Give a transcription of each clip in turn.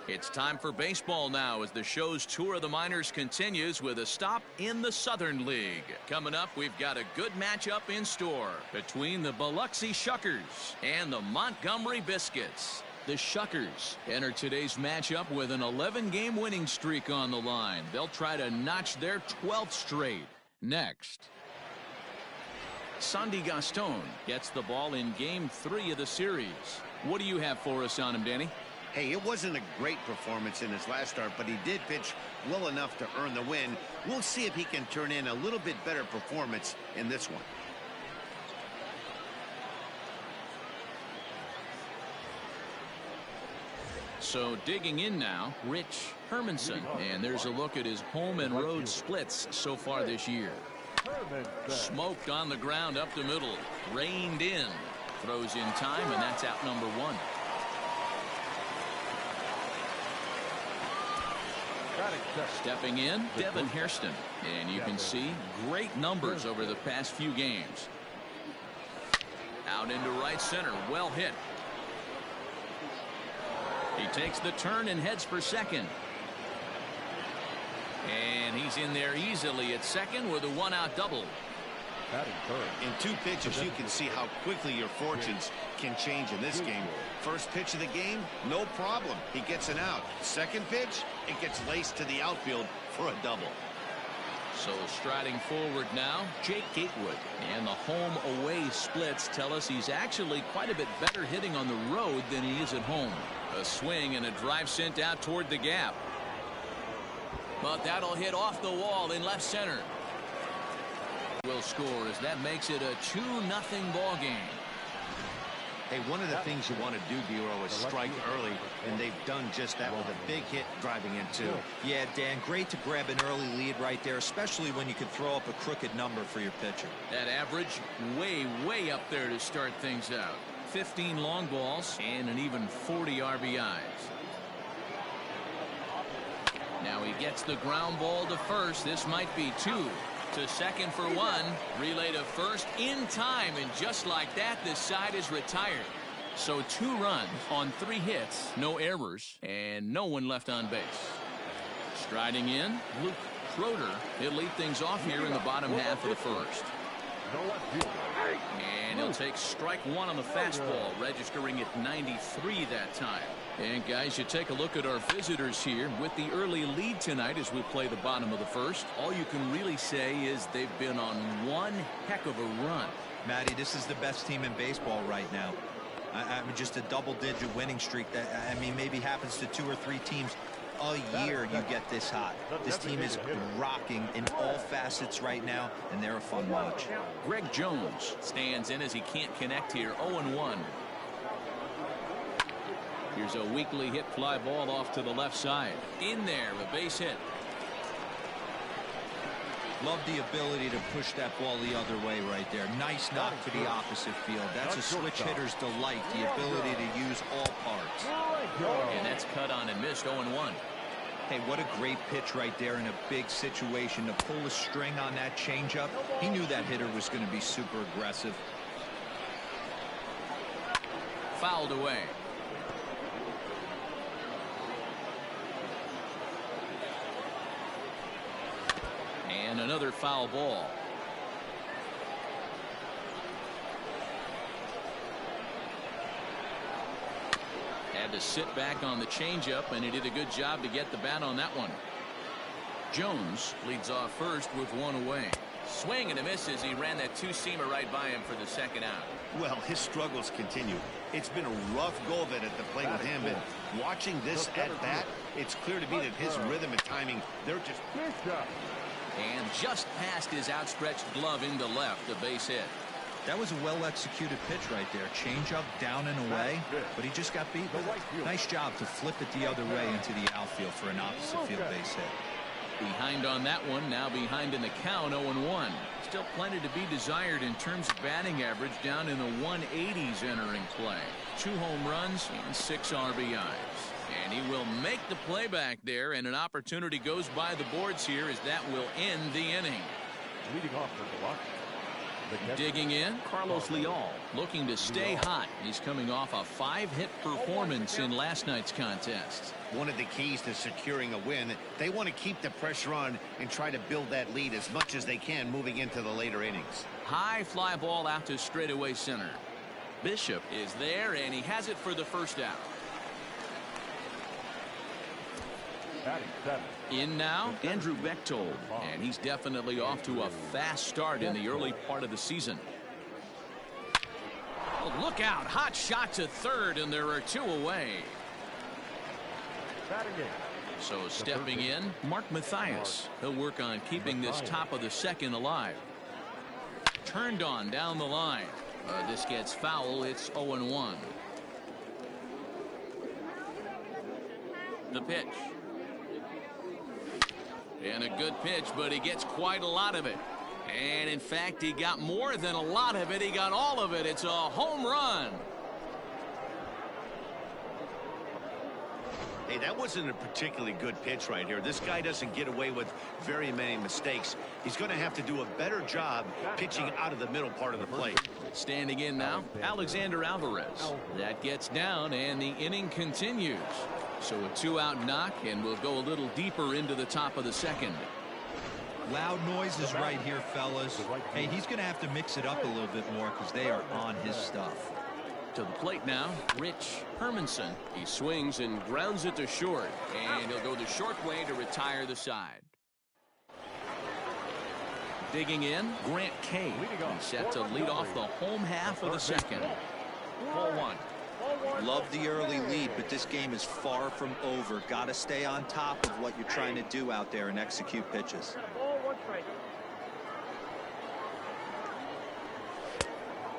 It's time for baseball now as the show's tour of the minors continues with a stop in the Southern League. Coming up, we've got a good matchup in store between the Biloxi Shuckers and the Montgomery Biscuits. The Shuckers enter today's matchup with an 11-game winning streak on the line. They'll try to notch their 12th straight. Next, Sandy Gaston gets the ball in Game 3 of the series. What do you have for us on him, Danny? Hey, it wasn't a great performance in his last start, but he did pitch well enough to earn the win. We'll see if he can turn in a little bit better performance in this one. So digging in now, Rich Hermanson, and there's a look at his home and road splits so far this year. Smoked on the ground up the middle, reined in, throws in time, and that's out number one. Stepping in, Devin Hairston, and you can see great numbers over the past few games. Out into right center, well hit. He takes the turn and heads for second. And he's in there easily at second with a one-out double. In two pitches, you can see how quickly your fortunes can change in this game. First pitch of the game, no problem. He gets an out. Second pitch, it gets laced to the outfield for a double. So striding forward now, Jake Gatewood. And the home-away splits tell us he's actually quite a bit better hitting on the road than he is at home. A swing and a drive sent out toward the gap. But that'll hit off the wall in left center. Will score as that makes it a 2-0 ball game. Hey, one of the things you want to do, Bureau, is strike early, and they've done just that with a big hit driving in two. Yeah, Dan, great to grab an early lead right there, especially when you can throw up a crooked number for your pitcher. That average way up there to start things out. 15 long balls and an even 40 RBIs. Now he gets the ground ball to first. This might be two. To second for one. Relay to first in time, and just like that, this side is retired. So 2 runs on 3 hits, no errors, and no one left on base. Striding in, Luke Schroeder. He'll lead things off here in the bottom half of the first. And he'll take strike one on the fastball, registering at 93 that time. And guys, you take a look at our visitors here with the early lead tonight as we play the bottom of the first. All you can really say is they've been on one heck of a run. Matty, this is the best team in baseball right now. I mean, just a double-digit winning streak that, I mean, maybe happens to 2 or 3 teams a year. You get this hot. This team is rocking in all facets right now, and they're a fun watch. Greg Jones stands in as he can't connect here. 0-1. Here's a weakly hit fly ball off to the left side. In there, a base hit. Love the ability to push that ball the other way right there. Nice knock to the opposite field. That's a switch hitter's delight, the ability to use all parts. And that's cut on and missed. 0-1. Hey, what a great pitch right there in a big situation to pull a string on that changeup. He knew that hitter was going to be super aggressive. Fouled away. And another foul ball. Had to sit back on the changeup, and he did a good job to get the bat on that one. Jones leads off first with 1 away. Swing and a miss as he ran that 2-seamer right by him for the second out. Well, his struggles continue. It's been a rough go of it at the plate with him, and watching this at bat, it's clear to me that his rhythm and timing, they're just... And just past his outstretched glove into left, a base hit. That was a well-executed pitch right there. Change-up down and away, but he just got beat. Nice job to flip it the other way into the outfield for an opposite field base hit. Behind on that one, now behind in the count, 0-1. Still plenty to be desired in terms of batting average, down in the 180s entering play. 2 home runs and 6 RBIs. And he will make the play back there, and an opportunity goes by the boards here as that will end the inning. Leading off for Biloxi, Digging in, Carlos Leal looking to stay hot. He's coming off a 5-hit performance in last night's contest. One of the keys to securing a win, they want to keep the pressure on and try to build that lead as much as they can moving into the later innings. High fly ball out to straightaway center. Bishop is there, and he has it for the first out. In now, Andrew Bechtold, and he's definitely off to a fast start in the early part of the season. Oh, look out, hot shot to third, and there are 2 away. So stepping in, Mark Mathias. He'll work on keeping this top of the second alive. Turned on down the line. This gets foul. It's 0-1. The pitch. And a good pitch, but he gets quite a lot of it. And in fact, he got more than a lot of it. He got all of it. It's a home run. Hey, that wasn't a particularly good pitch right here. This guy doesn't get away with very many mistakes. He's going to have to do a better job pitching out of the middle part of the plate. Standing in now, Alexander Alvarez. That gets down, and the inning continues. So a 2-out knock, and we'll go a little deeper into the top of the second. Loud noises right here, fellas. Hey, he's going to have to mix it up a little bit more because they are on his stuff. To the plate now, Rich Hermanson. He swings and grounds it to short, and he'll go the short way to retire the side. Digging in, Grant Kay. He's set to lead off the home half of the second. Ball 1. Love the early lead, but this game is far from over. Got to stay on top of what you're trying to do out there and execute pitches.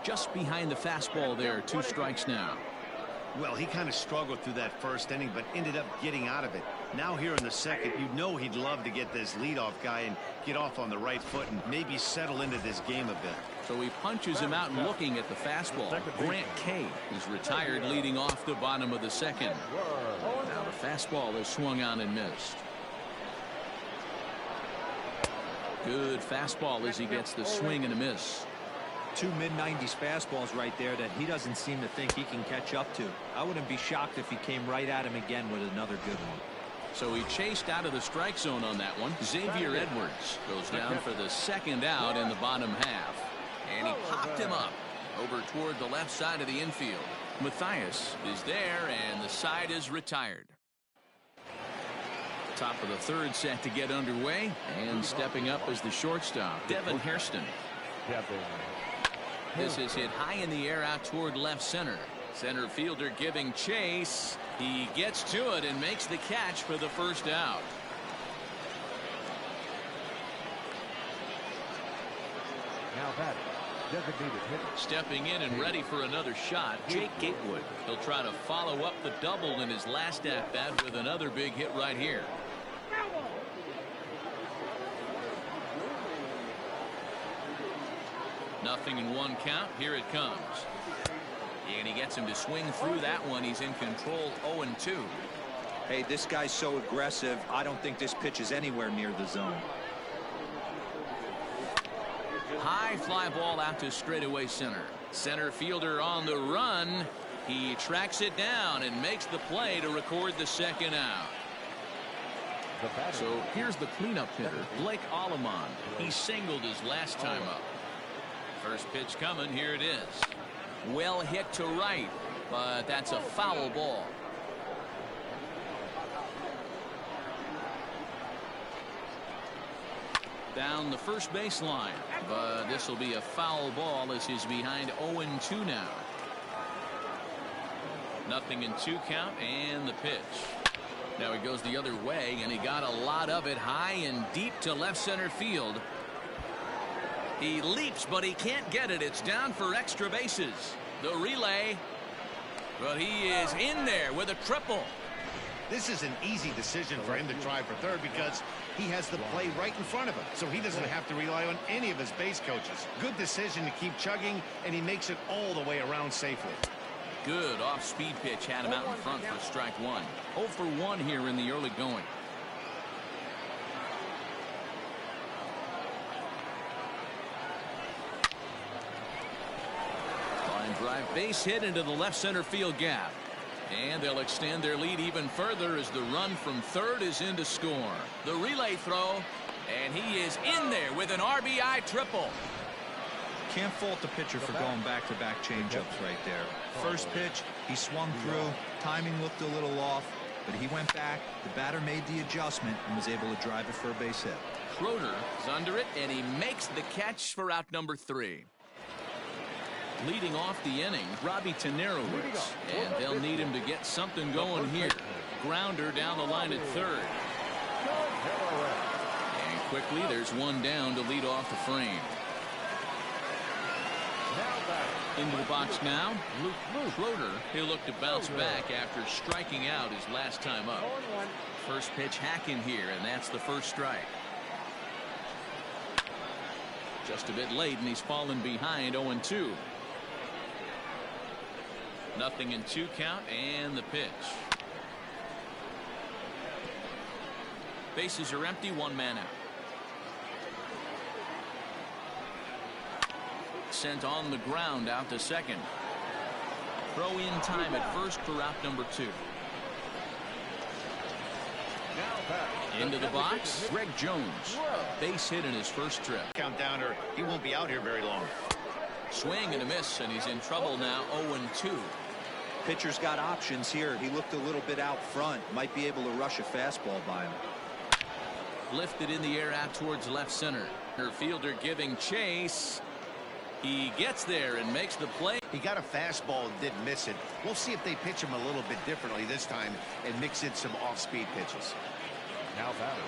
Just behind the fastball there, 2 strikes now. Well, he kind of struggled through that first inning, but ended up getting out of it. Now here in the second, you know he'd love to get this leadoff guy and get off on the right foot and maybe settle into this game a bit. So he punches him out and looking at the fastball. Grant Kay is retired leading off the bottom of the second. Now the fastball is swung on and missed. Good fastball as he gets the swing and a miss. 2 mid-90s fastballs right there that he doesn't seem to think he can catch up to. I wouldn't be shocked if he came right at him again with another good one. So he chased out of the strike zone on that one. Xavier Edwards goes down for the second out in the bottom half. And he popped him up over toward the left side of the infield. Mathias is there, and the side is retired. Top of the third set to get underway, and stepping up is the shortstop, Devin Hairston. This is hit high in the air out toward left center. Center fielder giving chase. He gets to it and makes the catch for the first out. Now batting, designated hitter. Stepping in and ready for another shot, Jake Gatewood. He'll try to follow up the double in his last at-bat with another big hit right here. Nothing in 1 count. Here it comes. And he gets him to swing through that one. He's in control, 0-2. Hey, this guy's so aggressive. I don't think this pitch is anywhere near the zone. High fly ball out to straightaway center. Center fielder on the run. He tracks it down and makes the play to record the second out. So here's the cleanup hitter, Blake Allemond. He singled his last time up. First pitch coming. Here it is. Well hit to right, but that's a foul ball. Down the first baseline, but this will be a foul ball as he's behind 0-2 now. Nothing in 2 count, and the pitch. Now he goes the other way, and he got a lot of it high and deep to left center field. He leaps, but he can't get it. It's down for extra bases. The relay, but he is in there with a triple. This is an easy decision for him to try for third because he has the play right in front of him, so he doesn't have to rely on any of his base coaches. Good decision to keep chugging, and he makes it all the way around safely. Good off-speed pitch had him out in front for strike 1. 0 for 1 here in the early going. drive base hit into the left center field gap. And they'll extend their lead even further as the run from third is in to score. The relay throw, and he is in there with an RBI triple. Can't fault the pitcher for going back-to-back changeups right there. First pitch, he swung through. Timing looked a little off, but he went back. The batter made the adjustment and was able to drive it for a base hit. Schroeder is under it, and he makes the catch for out number 3. Leading off the inning, Robbie Tennero is, and they'll need him to get something going here. Grounder down the line at third. And quickly, there's one down to lead off the frame. Into the box now. Schroeder, he'll look to bounce back after striking out his last time up. First pitch hacking here, and that's the first strike. Just a bit late, and he's fallen behind 0-2. 0-2 count, and the pitch. Bases are empty, one man out. Sent on the ground out to second. Throw in time at first for out number 2. Into the box, Greg Jones. Base hit in his first trip. Count down, or he won't be out here very long. Swing and a miss, and he's in trouble now. 0-2. Pitcher's got options here. He looked a little bit out front. Might be able to rush a fastball by him. Lifted in the air out towards left center. Her fielder giving chase. He gets there and makes the play. He got a fastball and didn't miss it. We'll see if they pitch him a little bit differently this time and mix in some off-speed pitches. Now batting.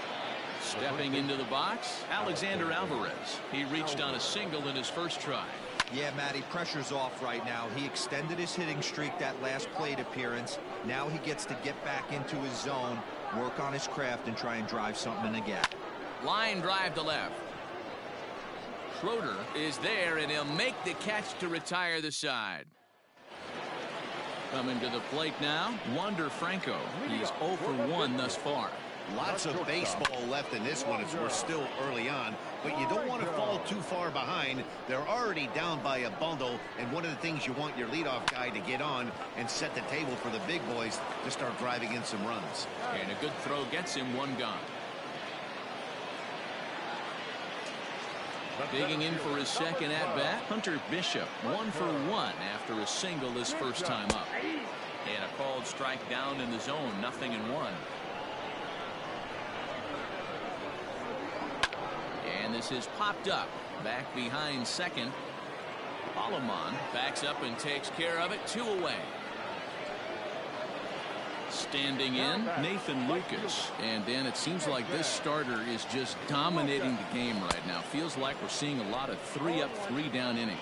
Stepping into the box, Alexander Alvarez. He reached on a single in his first try. Yeah, Matty, pressure's off right now. He extended his hitting streak that last plate appearance. Now he gets to get back into his zone, work on his craft, and try and drive something in the gap. Line drive to left. Schroeder is there, and he'll make the catch to retire the side. Coming to the plate now, Wander Franco. He's 0 for 1 thus far. Lots of baseball left in this one as we're still early on, but you don't want to fall too far behind. They're already down by a bundle, and one of the things you want your leadoff guy to get on and set the table for the big boys to start driving in some runs. And a good throw gets him one gone. Digging in for his second at-bat, Hunter Bishop, 1 for 1 after a single his first time up. And a called strike down in the zone, 0-1. And this is popped up, back behind second. Alomon backs up and takes care of it, 2 away. Standing in, Nathan Lucas. And Dan, it seems like this starter is just dominating the game right now. Feels like we're seeing a lot of 3 up, 3 down innings.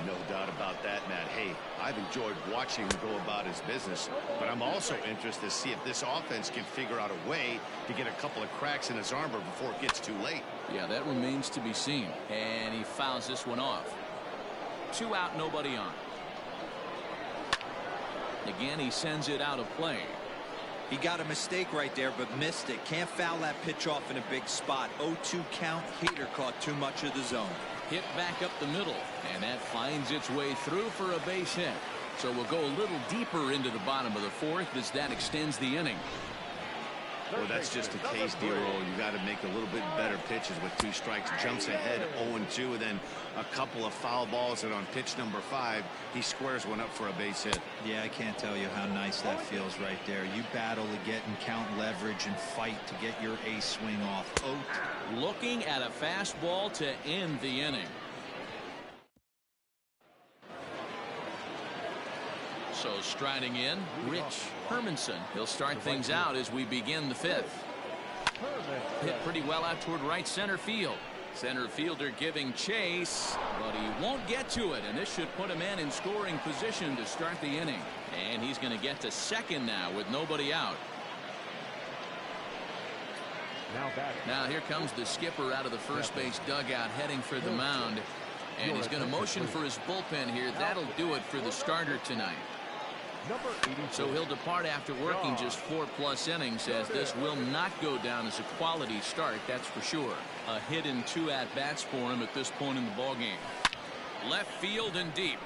No doubt about that, Matt. Hey, I've enjoyed watching him go about his business, but I'm also interested to see if this offense can figure out a way to get a couple of cracks in his armor before it gets too late. Yeah, that remains to be seen. And he fouls this one off. 2 out, nobody on. Again, he sends it out of play. He got a mistake right there, but missed it. Can't foul that pitch off in a big spot. 0-2 count. Hader caught too much of the zone. Hit back up the middle, and that finds its way through for a base hit. So we'll go a little deeper into the bottom of the 4th as that extends the inning. Well, that's just a tasty roll. You got to make a little bit better pitches with 2 strikes. Jumps ahead 0-2, and then a couple of foul balls, and on pitch number 5, he squares one up for a base hit. Yeah, I can't tell you how nice that feels right there. You battle to get and count leverage and fight to get your ace swing off. Looking at a fastball to end the inning. So striding in, Rich Hermanson. He'll start things out as we begin the 5th. Hit pretty well out toward right center field. Center fielder giving chase, but he won't get to it, and this should put him in scoring position to start the inning. And he's going to get to second now with nobody out. Now here comes the skipper out of the first base dugout heading for the mound. And he's going to motion for his bullpen here. That'll do it for the starter tonight. So he'll depart after working just 4+ innings, as this will not go down as a quality start, that's for sure. A hit and 2 at-bats for him at this point in the ballgame. Left field and deep.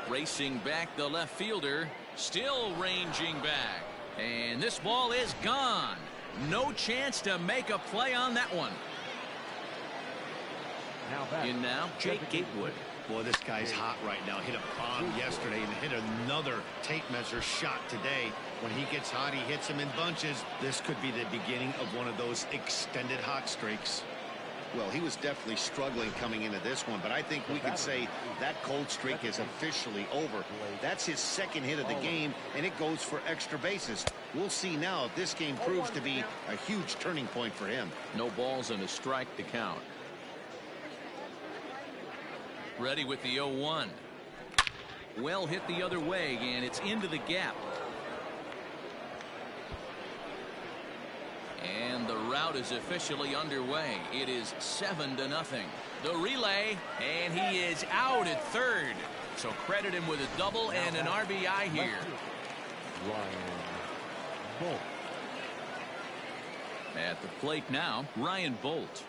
Racing back the left fielder, still ranging back. And this ball is gone. No chance to make a play on that one. In now, Jake Gatewood. Boy, this guy's hot right now. Hit a bomb yesterday and hit another tape measure shot today. When he gets hot, he hits them in bunches. This could be the beginning of one of those extended hot streaks. Well, he was definitely struggling coming into this one, but I think we could say that cold streak is officially over. That's his second hit of the game, and it goes for extra bases. We'll see now if this game proves to be a huge turning point for him. No balls and a strike to count. Ready with the 0-1. Well hit the other way, and it's into the gap. And the route is officially underway. It is 7-0. The relay, and he is out at third. So credit him with a double and an RBI here. At the plate now, Ryan Bolt.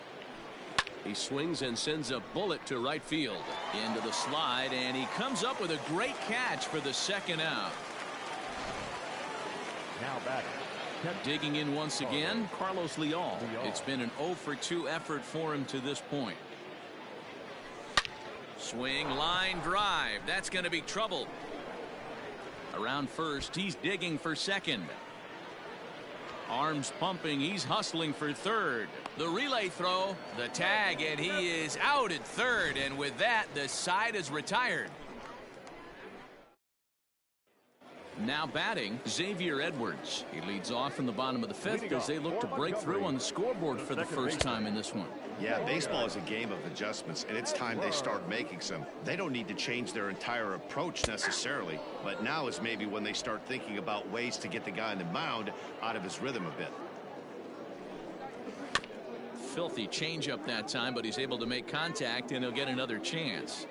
He swings and sends a bullet to right field. Into the slide, and he comes up with a great catch for the second out. Now batting. Digging in once again, Carlos Leal. It's been an 0-for-2 effort for him to this point. Swing, line drive. That's going to be trouble. Around first, he's digging for second. Arms pumping, he's hustling for third. The relay throw, the tag, and he is out at third. And with that, the side is retired. Now batting, Xavier Edwards. He leads off in the bottom of the fifth as they look to break through on the scoreboard for the first time in this one. Yeah, baseball is a game of adjustments, and it's time they start making some. They don't need to change their entire approach necessarily, but now is maybe when they start thinking about ways to get the guy on the mound out of his rhythm a bit. Filthy changeup that time, but he's able to make contact, and he'll get another chance.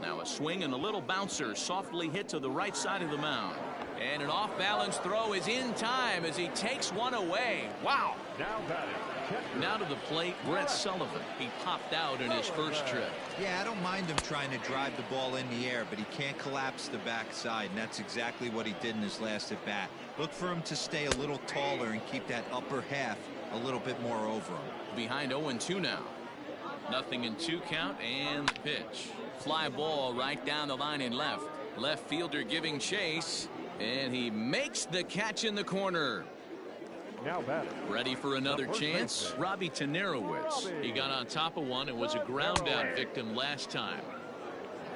Now a swing and a little bouncer softly hit to the right side of the mound. And an off-balance throw is in time as he takes one away. Wow. Now to the plate, Brett Sullivan. He popped out in his first trip. Yeah, I don't mind him trying to drive the ball in the air, but he can't collapse the backside, and that's exactly what he did in his last at bat. Look for him to stay a little taller and keep that upper half a little bit more over him. Behind 0-2 now. 0-2 count, and the pitch. Fly ball right down the line in left. Left fielder giving chase, and he makes the catch in the corner. Now batting. Ready for another chance? Robbie Tannerowitz. He got on top of one and was a ground out victim last time.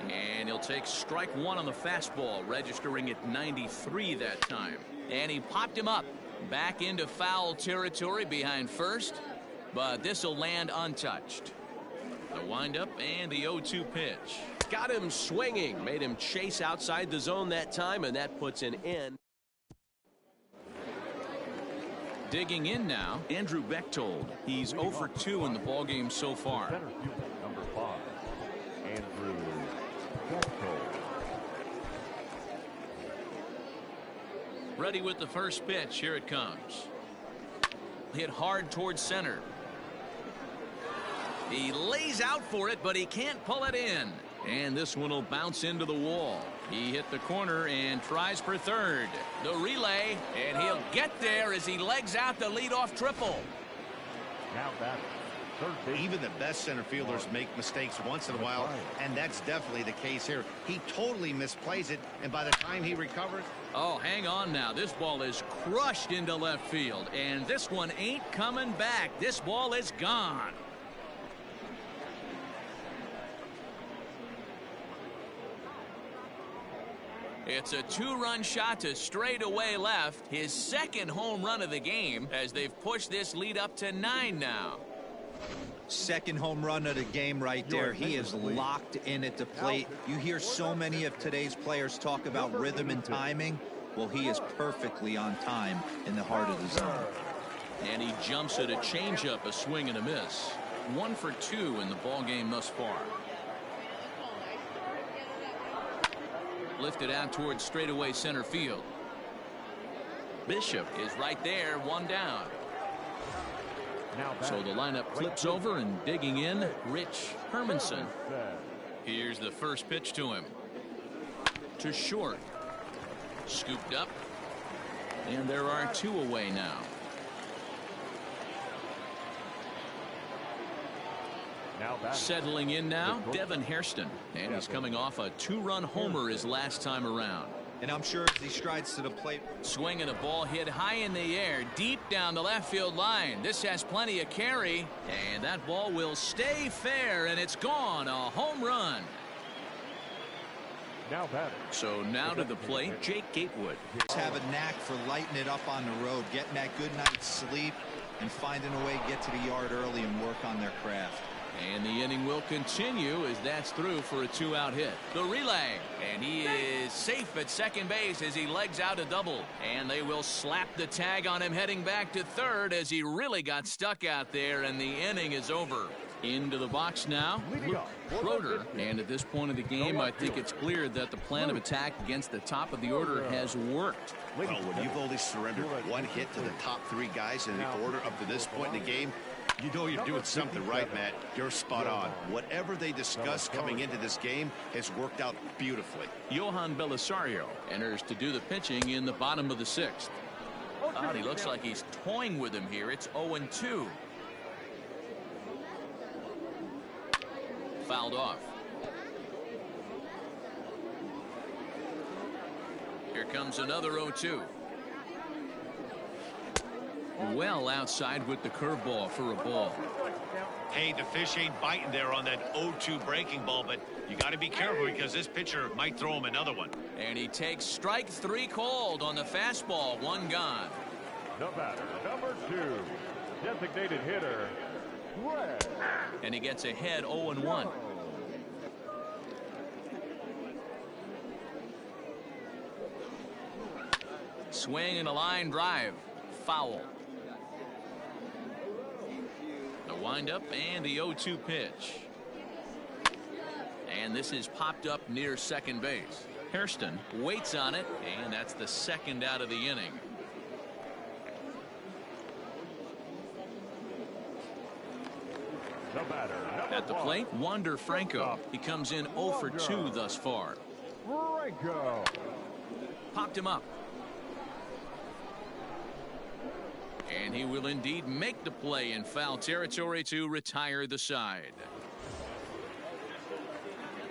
And he'll take strike one on the fastball, registering at 93 that time. And he popped him up. Back into foul territory behind first, but this will land untouched. The windup and the 0-2 pitch. Got him swinging, made him chase outside the zone that time, and that puts an end. Digging in now, Andrew Bechtold. He's 0-for-2 in the ballgame so far. Number 5, Andrew Bechtold. Ready with the first pitch. Here it comes. Hit hard towards center. He lays out for it, but he can't pull it in. And this one will bounce into the wall. He hit the corner and tries for third. The relay, and he'll get there as he legs out the leadoff triple. Now batting. Even the best center fielders make mistakes once in a while, and that's definitely the case here. He totally misplays it, and by the time he recovers... Oh, hang on now. This ball is crushed into left field, and this one ain't coming back. This ball is gone. It's a two-run shot to straightaway left. His second home run of the game as they've pushed this lead up to 9 now. Second home run of the game right there. He is locked in at the plate. You hear so many of today's players talk about rhythm and timing. Well, he is perfectly on time in the heart of the zone. And he jumps at a changeup, a swing and a miss. 1-for-2 in the ballgame thus far. Lifted out towards straightaway center field. Bishop is right there, one down. So the lineup flips over, and digging in, Rich Hermanson. Here's the first pitch to him. To short. Scooped up. And there are 2 away now. Settling in now, Devin Hairston. And he's coming off a 2-run homer his last time around. And I'm sure as he strides to the plate. Swinging a ball hit high in the air, deep down the left field line. This has plenty of carry. And that ball will stay fair, and it's gone. A home run. So now to the plate, Jake Gatewood. Have a knack for lighting it up on the road, getting that good night's sleep, and finding a way to get to the yard early and work on their craft. And the inning will continue as that's through for a 2-out hit. The relay, and he is safe at second base as he legs out a double. And they will slap the tag on him heading back to third as he really got stuck out there, and the inning is over. Into the box now, Luke Schroeder. And at this point of the game, I think it's clear that the plan of attack against the top of the order has worked. Well, when you've only surrendered 1 hit to the top 3 guys in the order up to this point in the game, you know you're doing something right, Matt. You're spot on. Whatever they discussed coming into this game has worked out beautifully. Johan Belisario enters to do the pitching in the bottom of the 6th. He looks like he's toying with him here. It's 0-2. Fouled off. Here comes another 0-2. Well outside with the curveball for a ball. Hey, the fish ain't biting there on that 0-2 breaking ball, but you got to be careful because this pitcher might throw him another one. And he takes strike 3 called on the fastball. 1 gone. The batter, number 2, designated hitter, Red. And he gets ahead 0-1. Swing and a line drive. Foul. The windup and the 0-2 pitch. And this is popped up near second base. Hairston waits on it, and that's the 2nd out of the inning. The batter, at the plate, Wander Franco. He comes in 0 for 2 thus far. Franco. Popped him up. And he will indeed make the play in foul territory to retire the side.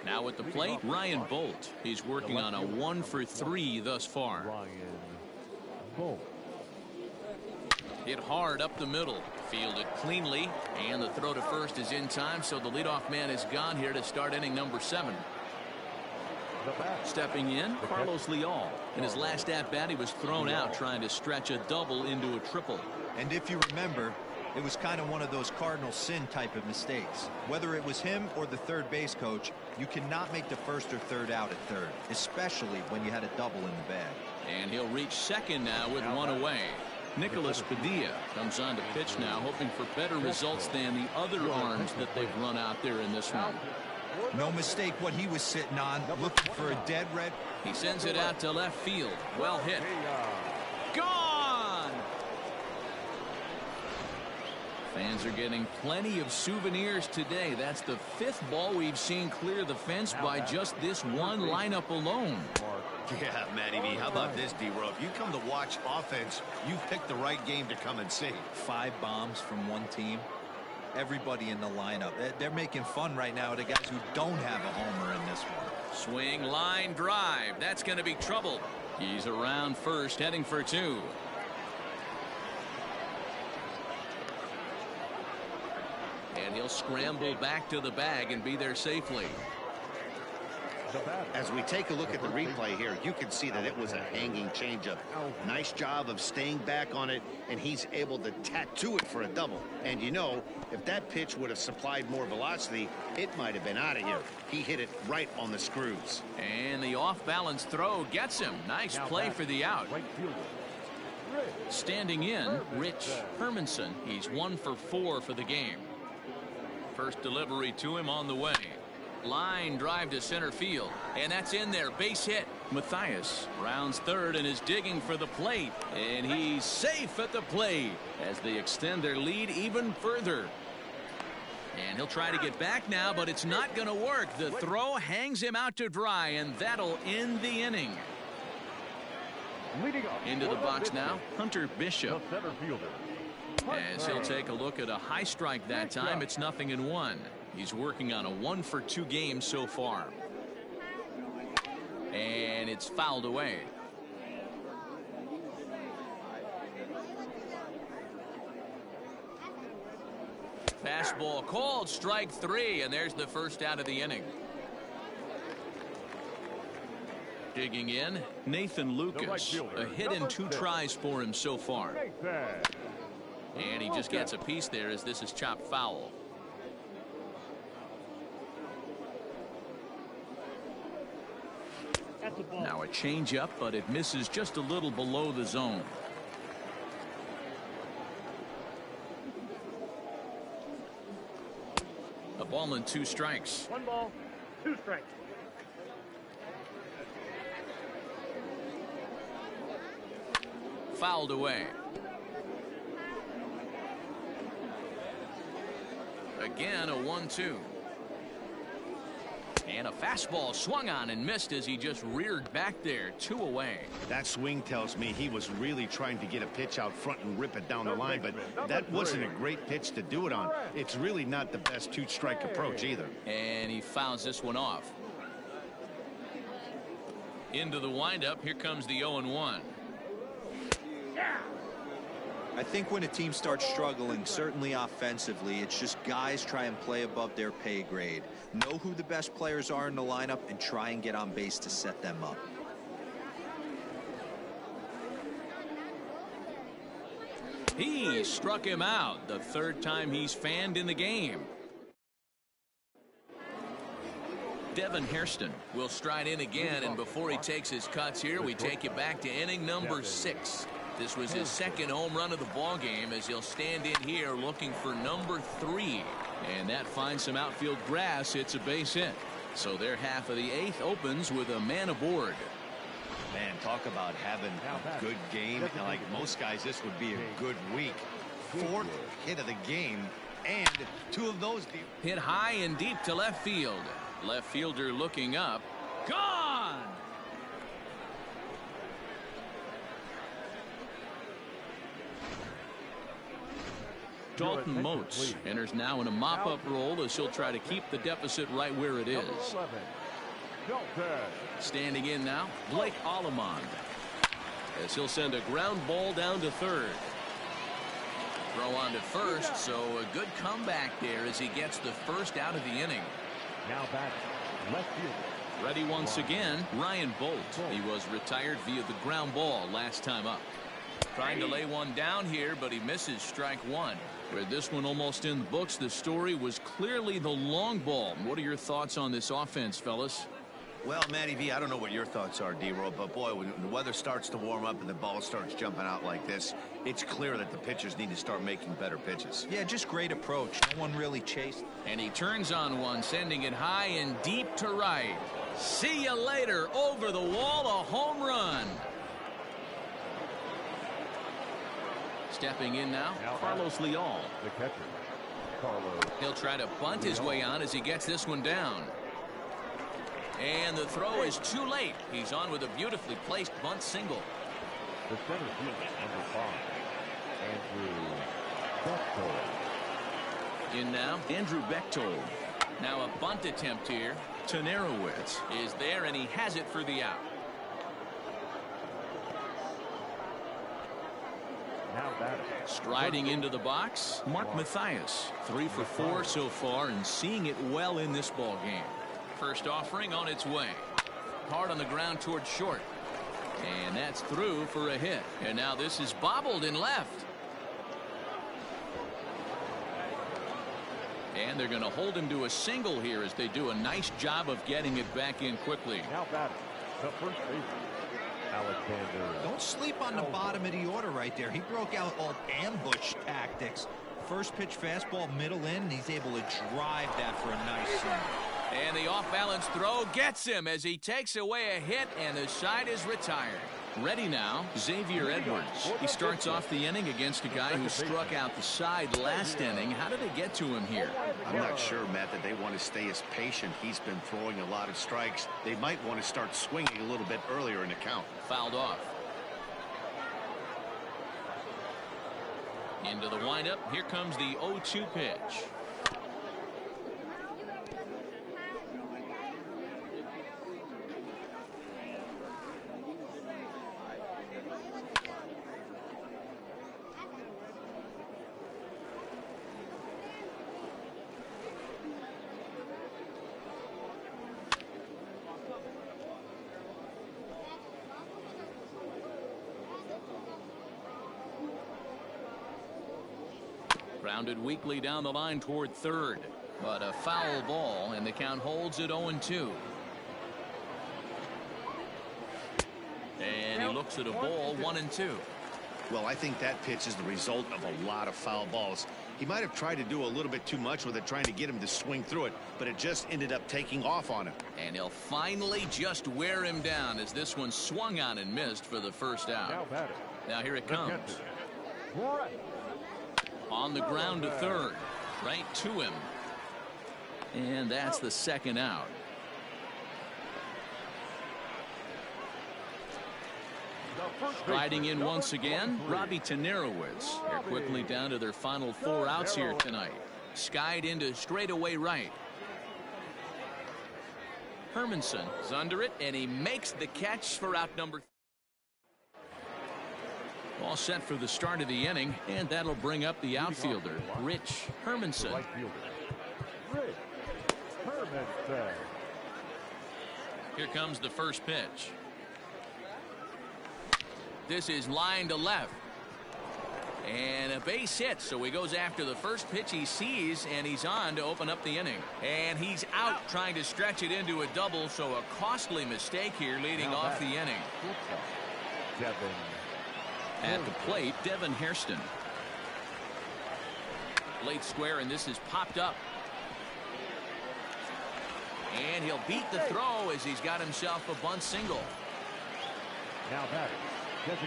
Now at the plate, Ryan Bolt. He's working on a 1 for 3 thus far. Ryan Bolt. Hit hard up the middle. Fielded cleanly. And the throw to first is in time, so the leadoff man is gone here to start inning number 7. Stepping in, Carlos Leal. In his last at-bat, he was thrown out trying to stretch a double into a triple. And if you remember, it was kind of one of those cardinal sin type of mistakes. Whether it was him or the third base coach, you cannot make the first or third out at third, especially when you had a double in the bag. And he'll reach second now with 1 away. Nicholas Padilla comes on to pitch now, hoping for better results than the other arms that they've run out there in this one. No mistake what he was sitting on, looking for a dead red. He sends it out to left field. Well hit. Gone! Fans are getting plenty of souvenirs today. That's the 5th ball we've seen clear the fence by just this one lineup alone. Yeah, Matty B, how about this, D-Row? If you come to watch offense, you picked the right game to come and see. 5 bombs from one team. Everybody in the lineup. They're making fun right now of the guys who don't have a homer in this one. Swing, line, drive. That's going to be trouble. He's around first, heading for 2. And he'll scramble back to the bag and be there safely. As we take a look at the replay here, you can see that it was a hanging changeup. Nice job of staying back on it, and he's able to tattoo it for a double. And you know, if that pitch would have supplied more velocity, it might have been out of here. He hit it right on the screws. And the off-balance throw gets him. Nice play for the out. Standing in, Rich Hermanson. He's 1 for 4 for the game. First delivery to him on the way. Line drive to center field, and that's in there. Base hit. Mathias rounds third and is digging for the plate, and he's safe at the plate as they extend their lead even further. And he'll try to get back now, but it's not going to work. The throw hangs him out to dry, and that'll end the inning. Into the box now, Hunter Bishop. As he'll take a look at a high strike that time. It's 0-1. He's working on a 1-for-2 game so far. And it's fouled away. Fastball called, strike 3, and there's the first out of the inning. Digging in, Nathan Lucas. A hit and 2 tries for him so far. And he just gets a piece there as this is chopped foul. Now a changeup, but it misses just a little below the zone. A ball and 2 strikes. 1 ball, 2 strikes. Fouled away. Again, a 1-2. And a fastball swung on and missed as he just reared back there. 2 away. That swing tells me he was really trying to get a pitch out front and rip it down the line, but that wasn't a great pitch to do it on. It's really not the best 2-strike approach either. And he fouls this one off. Into the windup. Here comes the 0-1. I think when a team starts struggling, certainly offensively, it's just guys try and play above their pay grade. Know who the best players are in the lineup and try and get on base to set them up. He struck him out. The 3rd time he's fanned in the game. Devin Hairston will stride in again, and before he takes his cuts here, we take you back to inning number 6. This was his 2nd home run of the ball game as he'll stand in here looking for number 3. And that finds some outfield grass. It's a base hit. So their half of the 8th opens with a man aboard. Man, talk about having a good game. And like most guys, this would be a good week. 4th hit of the game, and 2 of those deep. Hit high and deep to left field. Left fielder looking up. Gone! Dalton Moats enters now in a mop-up role as he'll try to keep the deficit right where it is. Standing in now, Blake Allemond, as he'll send a ground ball down to 3rd. Throw on to 1st, so a good comeback there as he gets the 1st out of the inning. Now back, left fielder. Ready once again, Ryan Bolt. He was retired via the ground ball last time up. Trying to lay one down here, but he misses strike 1. With this one almost in the books, the story was clearly the long ball. What are your thoughts on this offense, fellas? Well, Matty V, I don't know what your thoughts are, D-Roll, but boy, when the weather starts to warm up and the ball starts jumping out like this, it's clear that the pitchers need to start making better pitches. Yeah, just great approach. No one really chased. And he turns on one, sending it high and deep to right. See you later. Over the wall, a home run. Stepping in now, Carlos Leal. The catcher, Carlos. He'll try to bunt his way on as he gets this one down. And the throw is too late. He's on with a beautifully placed bunt single. The center fielder, number 5, Andrew Bechtold. In now, Andrew Bechtold. Now a bunt attempt here. Tanarowitz is there, and he has it for the out. Striding into the box, Mark Mathias. 3 for 4 so far and seeing it well in this ball game. First offering on its way. Hard on the ground towards short. And that's through for a hit. And now this is bobbled in left. And they're going to hold him to a single here as they do a nice job of getting it back in quickly. Now batting, the first baseman, Alexander. Don't sleep on the bottom of the order right there. He broke out all ambush tactics. First pitch fastball middle in, and he's able to drive that for a nice swing. And the off-balance throw gets him as he takes away a hit, and the side is retired. Ready now, Xavier Edwards. He starts off the inning against a guy who struck out the side last inning. How did they get to him here? I'm not sure, Matt, that they want to stay as patient. He's been throwing a lot of strikes. They might want to start swinging a little bit earlier in the count. Fouled off. Into the windup. Here comes the 0-2 pitch. Grounded weakly down the line toward third, but a foul ball, and the count holds at 0-2. And he looks at a ball, 1-2. Well, I think that pitch is the result of a lot of foul balls. He might have tried to do a little bit too much with it, trying to get him to swing through it, but it just ended up taking off on him. And he'll finally just wear him down as this one swung on and missed for the first out. Now here it comes. On the ground to third, right to him. And that's the second out. Riding in once again, Robbie Tannerowitz. They're quickly down to their final 4 outs here tonight. Skied into straightaway right. Hermanson is under it, and he makes the catch for out number 3. All set for the start of the inning, and that'll bring up the outfielder, Rich Hermanson. Here comes the first pitch. This is line to left. And a base hit, so he goes after the first pitch he sees, and he's on to open up the inning. And he's out trying to stretch it into a double, so a costly mistake here leading off the inning. At the plate, Devin Hairston. Late square, and this is popped up. And he'll beat the throw as he's got himself a bunt single.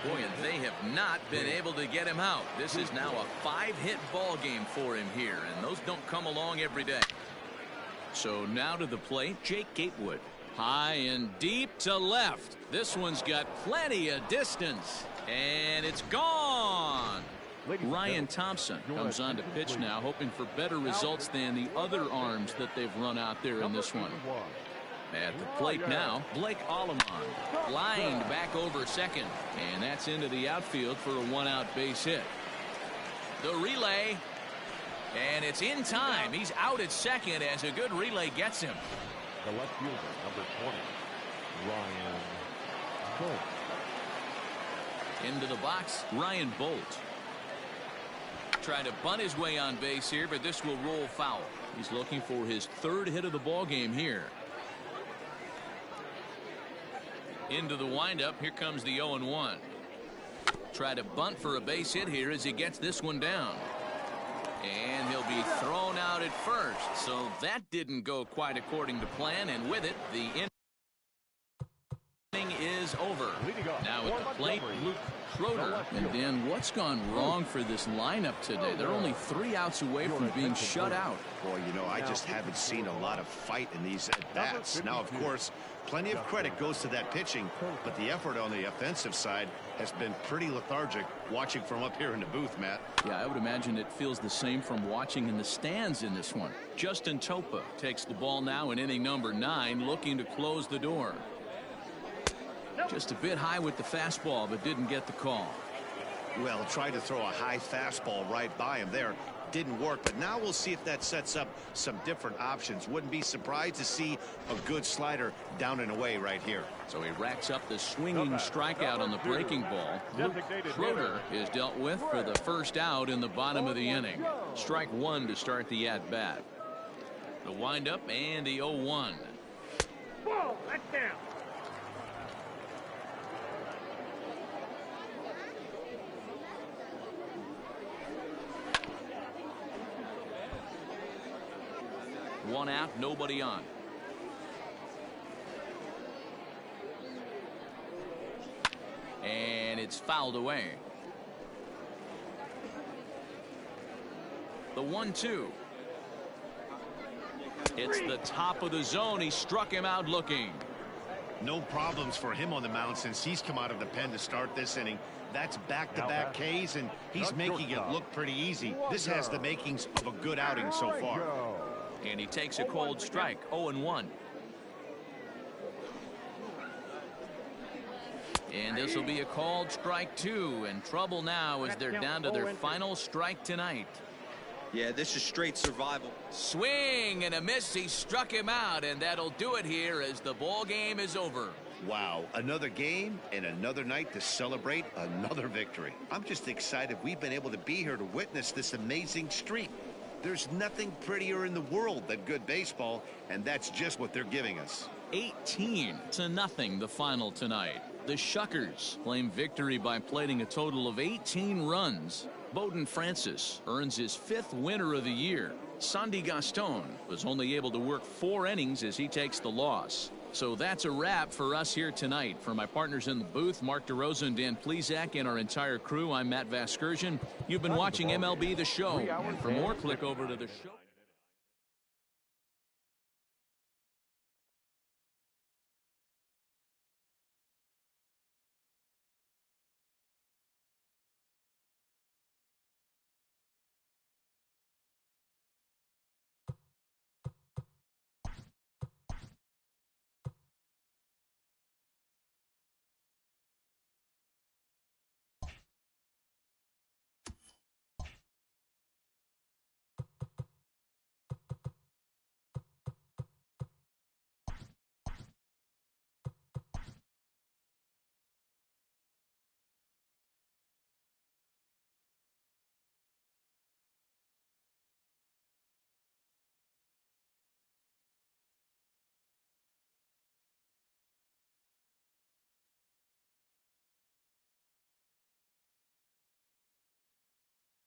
Boy, and they have not been able to get him out. This is now a 5-hit ball game for him here, and those don't come along every day. So now to the plate, Jake Gatewood. High and deep to left. This one's got plenty of distance. And it's gone. Ryan Thompson comes on to pitch now, hoping for better results than the other arms that they've run out there in this one. At the plate now, Blake Allemon lined back over second, and that's into the outfield for a 1-out base hit. The relay, and it's in time. He's out at second as a good relay gets him. The left fielder, number 20, Ryan Bolt. Into the box, Ryan Bolt. Trying to bunt his way on base here, but this will roll foul. He's looking for his 3rd hit of the ball game here. Into the windup, here comes the 0-1. Try to bunt for a base hit here as he gets this one down. And he'll be thrown out at first, so that didn't go quite according to plan, and with it, the inning is over. Now at the plate, Luke Schroeder. And Dan, what's gone wrong for this lineup today? They're only 3 outs away from being shut out. Boy, you know, I just haven't seen a lot of fight in these at-bats. Now, of course, plenty of credit goes to that pitching, but the effort on the offensive side has been pretty lethargic watching from up here in the booth, Matt. Yeah, I would imagine it feels the same from watching in the stands in this one. Justin Topa takes the ball now in inning number 9, looking to close the door. Just a bit high with the fastball, but didn't get the call. Well, tried to throw a high fastball right by him there. Didn't work, but now we'll see if that sets up some different options. Wouldn't be surprised to see a good slider down and away right here. So he racks up the swinging strikeout on the breaking ball. Luke Schroeder is dealt with for the first out in the bottom of the inning. Strike 1 to start the at-bat. The windup and the 0-1. Ball, that's down. One out, nobody on. And it's fouled away. The 1-2. It's the top of the zone. He struck him out looking. No problems for him on the mound since he's come out of the pen to start this inning. That's back-to-back Ks, and he's making it look pretty easy. This has the makings of a good outing so far. And he takes a cold strike. 0-1. And this will be a called strike 2, and trouble now as they're down to their final strike tonight. Yeah, this is straight survival. Swing and a miss. He struck him out, and that'll do it here as the ball game is over. Wow, another game and another night to celebrate another victory. I'm just excited we've been able to be here to witness this amazing streak. There's nothing prettier in the world than good baseball, and that's just what they're giving us. 18-0 the final tonight. The Shuckers claim victory by plating a total of 18 runs. Bowden Francis earns his 5th winner of the year. Sandy Gaston was only able to work 4 innings as he takes the loss. So that's a wrap for us here tonight. For my partners in the booth, Mark DeRosa and Dan Plesac, and our entire crew, I'm Matt Vasgersian. You've been watching MLB The Show. And for more, click over to the show.